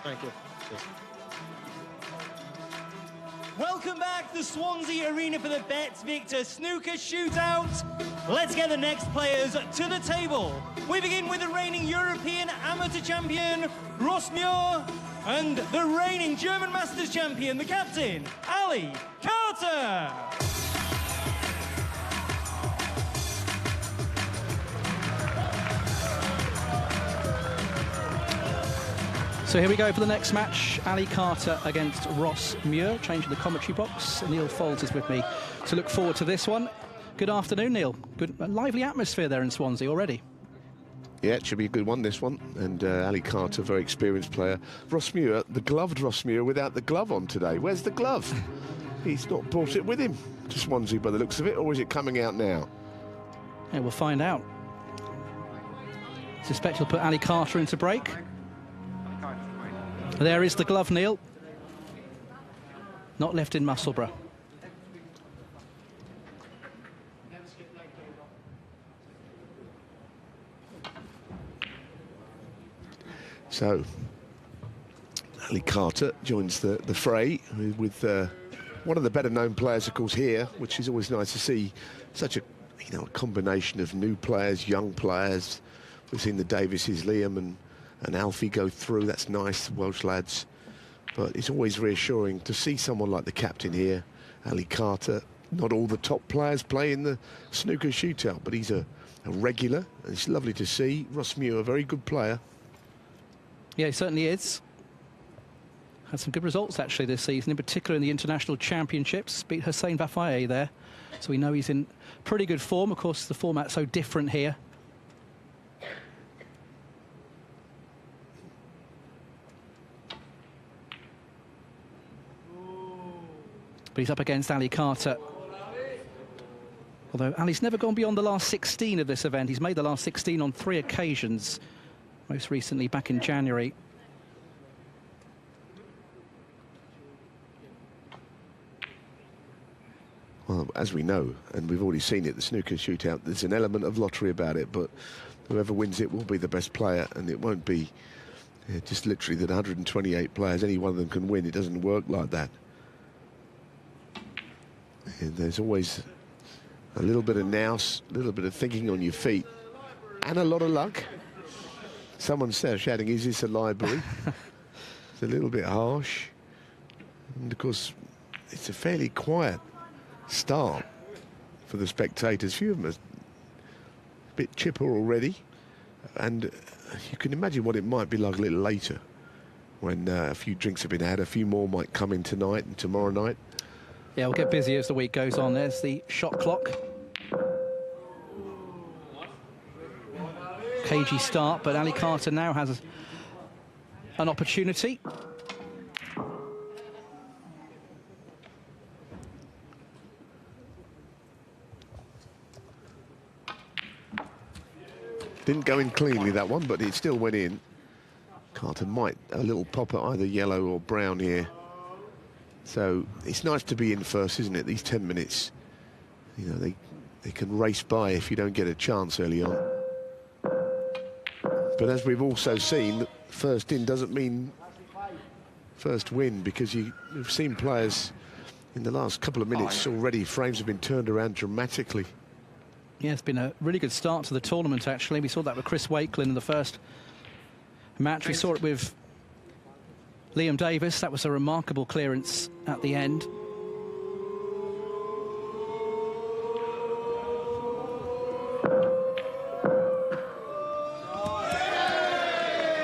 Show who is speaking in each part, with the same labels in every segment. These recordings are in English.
Speaker 1: Thank you. Cheers.
Speaker 2: Welcome back to Swansea Arena for the Bets Victor Snooker Shootout. Let's get the next players to the table. We begin with the reigning European Amateur Champion, Ross Muir, and the reigning German Masters Champion, the captain, Ali Carter.
Speaker 3: So here we go for the next match. Ali Carter against Ross Muir. Changing the commentary box. Neil Foulds is with me to look forward to this one. Good afternoon, Neil. Good, lively atmosphere there in Swansea already.
Speaker 4: Yeah, it should be a good one, this one. And Ali Carter, very experienced player. Ross Muir, the gloved Ross Muir without the glove on today. Where's the glove? He's not brought it with him to Swansea by the looks of it, or is it coming out now?
Speaker 3: Yeah, we'll find out. Suspect he'll put Ali Carter into break. There is the glove, Neil. Not left in Musselburgh.
Speaker 4: So, Ali Carter joins the fray with one of the better-known players, of course, here, which is always nice to see. Such a a combination of new players, young players. We've seen the Davises, Liam and Alfie go through. That's nice, Welsh lads. But it's always reassuring to see someone like the captain here, Ali Carter. Not all the top players play in the snooker shootout, but he's a regular, and it's lovely to see. Ross Muir, a very good player.
Speaker 3: Yeah, he certainly is. Had some good results, actually, this season, in particular in the International Championships. Beat Hussein Vafaye there. So we know he's in pretty good form. Of course, the format's so different here. But he's up against Ali Carter. Although Ali's never gone beyond the last 16 of this event. He's made the last 16 on 3 occasions. Most recently back in January.
Speaker 4: Well, as we know, and we've already seen it, the snooker shootout, there's an element of lottery about it, but whoever wins it will be the best player, and it won't be just literally that 128 players, any one of them can win. It doesn't work like that. And there's always a little bit of nous, a little bit of thinking on your feet, and a lot of luck. Someone's shouting, is this a library? It's a little bit harsh. And of course, it's a fairly quiet start for the spectators. Few of them are a bit chipper already. And you can imagine what it might be like a little later when a few drinks have been had. A few more might come in tonight and tomorrow night.
Speaker 3: Yeah, we'll get busy as the week goes on. There's the shot clock. Cagey start, but Ali Carter now has an opportunity.
Speaker 4: Didn't go in cleanly, that one, but it still went in. Carter might a little pop at either yellow or brown here. So it's nice to be in first, isn't it? These 10 minutes, you know, they can race by if you don't get a chance early on. But as we've also seen, first in doesn't mean first win, because you've seen players in the last couple of minutes already, frames have been turned around dramatically.
Speaker 3: Yeah, it's been a really good start to the tournament, actually. We saw that with Chris Wakelin in the first match. We saw it with Liam Davis. That was a remarkable clearance at the end.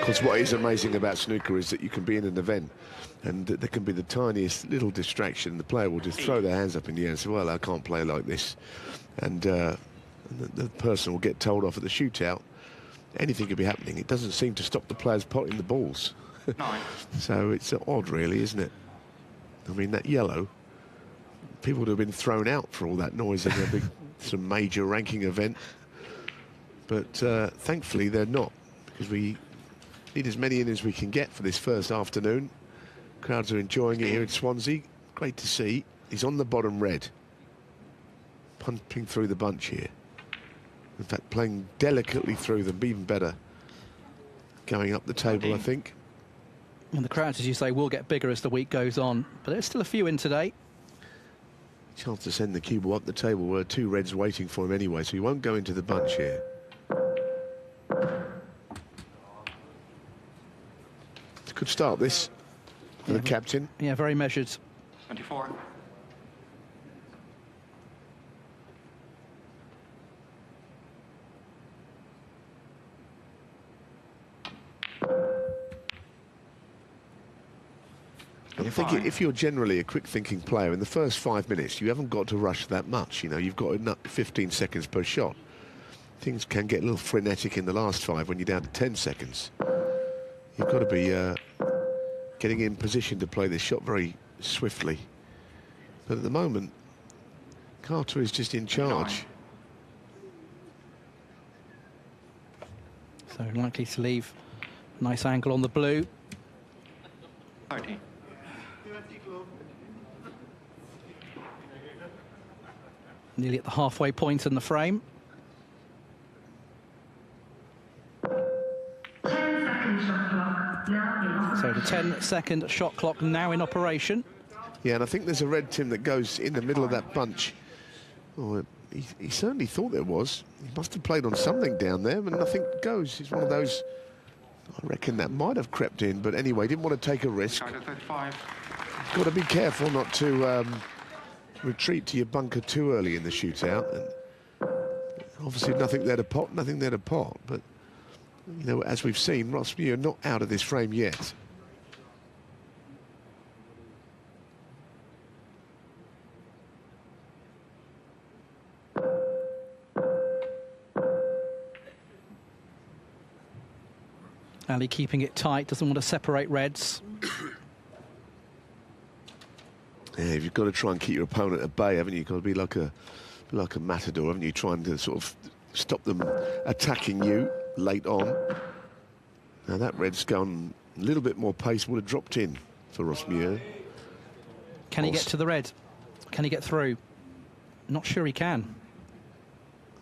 Speaker 4: Because what is amazing about snooker is that you can be in an event and there can be the tiniest little distraction. The player will just throw their hands up in the air and say, well, I can't play like this. And the person will get told off at the shootout. Anything could be happening. It doesn't seem to stop the players potting the balls. So it's odd, really, isn't it? I mean, that yellow, people would have been thrown out for all that noise in a big, some major ranking event. But thankfully, they're not, because we need as many in as we can get for this first afternoon. Crowds are enjoying it here in Swansea. Great to see. He's on the bottom red, punching through the bunch here. In fact, playing delicately through them, even better. Going up the table, I think.
Speaker 3: And the crowds, as you say, will get bigger as the week goes on. But there's still a few in today.
Speaker 4: Chance to send the cue ball up the table. Were 2 reds waiting for him anyway, so he won't go into the bunch here. It's a good start, this, for the captain.
Speaker 3: Yeah, very measured.
Speaker 1: 24.
Speaker 4: And I think if you're generally a quick-thinking player, in the first 5 minutes, you haven't got to rush that much. You know, you've got enough 15 seconds per shot. Things can get a little frenetic in the last 5 when you're down to 10 seconds. You've got to be getting in position to play this shot very swiftly. But at the moment, Carter is just in charge.
Speaker 3: So likely to leave a nice angle on the blue.
Speaker 1: 30.
Speaker 3: Nearly at the halfway point in the frame.
Speaker 5: 10-second shot clock now in operation.
Speaker 3: So the 10-second shot clock now in operation.
Speaker 4: Yeah, and I think there's a red Tim that goes in the middle of that bunch. Oh, he certainly thought there was. He must have played on something down there, but nothing goes. He's one of those, I reckon that might have crept in, but anyway, didn't want to take a risk.
Speaker 1: 35.
Speaker 4: Got to be careful not to retreat to your bunker too early in the shootout. And obviously nothing there to pot, but you know, as we've seen, Ross Muir not out of this frame yet.
Speaker 3: Ali keeping it tight, doesn't want to separate reds.
Speaker 4: Yeah, you've got to try and keep your opponent at bay, haven't you? You've got to be like a matador, haven't you? Trying to sort of stop them attacking you late on. Now that red's gone a little bit more pace, would have dropped in for Ross Muir.
Speaker 3: Can he get to the red? Can he get through? Not sure he can.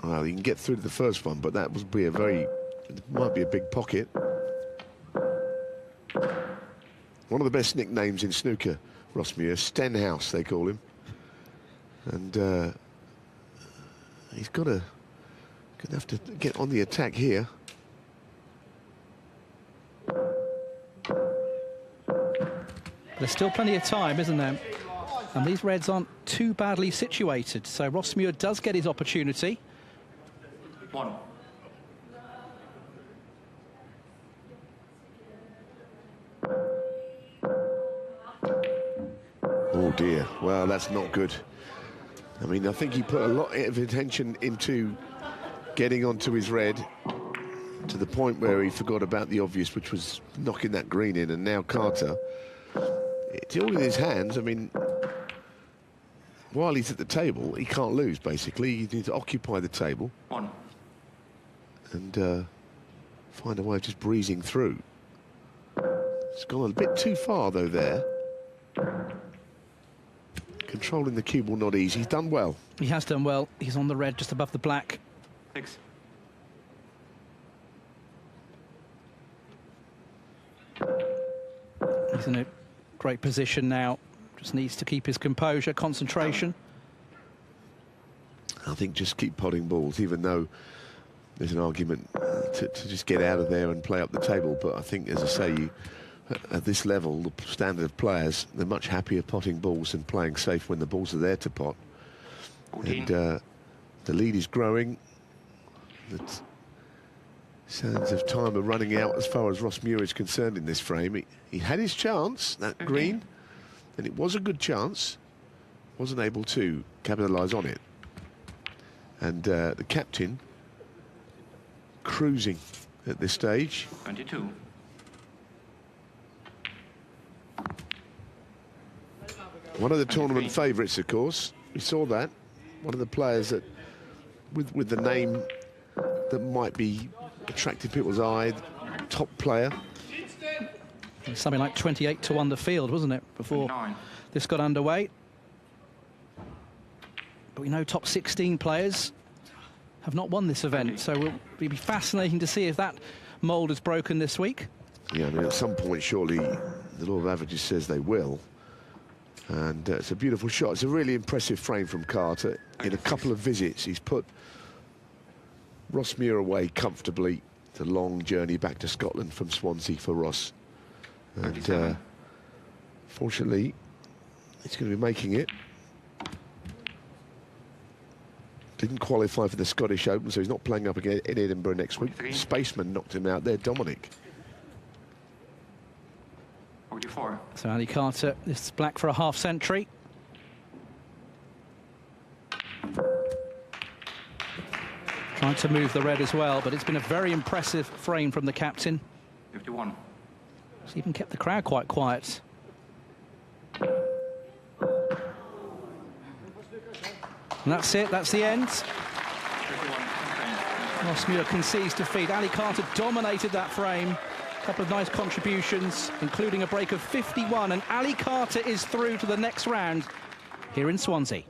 Speaker 4: Well, he can get through to the first one, but that would be a might be a big pocket. One of the best nicknames in snooker, Ross Muir, Stenhouse they call him. And he's gonna have to get on the attack here.
Speaker 3: There's still plenty of time, isn't there? And these reds aren't too badly situated, so Ross Muir does get his opportunity.
Speaker 1: 1.
Speaker 4: Oh dear, well that's not good. I mean, I think he put a lot of attention into getting onto his red to the point where he forgot about the obvious, which was knocking that green in. And now Carter, it's all in his hands. I mean, while he's at the table, he can't lose, basically. He needs to occupy the table
Speaker 1: 1.
Speaker 4: and find a way of just breezing through. It's gone a bit too far, though, there. Controlling the cue ball not easy. He's done well.
Speaker 3: He has done well. He's on the red just above the black.
Speaker 1: 6.
Speaker 3: He's in a great position now. Just needs to keep his composure, concentration.
Speaker 4: I think just keep potting balls, even though there's an argument to just get out of there and play up the table. But I think, as I say, at this level, the standard of players, they're much happier potting balls than playing safe when the balls are there to pot.
Speaker 1: 14.
Speaker 4: And the lead is growing. The sands of time are running out as far as Ross Muir is concerned in this frame. He had his chance, that green, and it was a good chance. Wasn't able to capitalise on it. And the captain cruising at this stage.
Speaker 1: 22.
Speaker 4: One of the tournament favourites, of course. We saw that. One of the players that, with the name that might be attracting people's eye, top player.
Speaker 3: Something like 28 to 1 the field, wasn't it, before
Speaker 1: 9.
Speaker 3: this got underway? But we know top 16 players have not won this event, so it'll be fascinating to see if that mould is broken this week.
Speaker 4: Yeah, I mean, at some point, surely The law of averages says they will. And it's a beautiful shot. It's a really impressive frame from Carter. In a couple of visits, he's put Ross Muir away comfortably. It's a long journey back to Scotland from Swansea for Ross. And fortunately, he's going to be making it. Didn't qualify for the Scottish Open, so he's not playing up again in Edinburgh next week. Spaceman knocked him out there, Dominic.
Speaker 1: 44.
Speaker 3: So Ali Carter is black for a half century. Trying to move the red as well, but it's been a very impressive frame from the captain.
Speaker 1: 51.
Speaker 3: He's even kept the crowd quite quiet. And that's it, that's the end.
Speaker 1: 31.
Speaker 3: Ross Muir concedes defeat. Ali Carter dominated that frame. A couple of nice contributions, including a break of 51, and Ali Carter is through to the next round here in Swansea.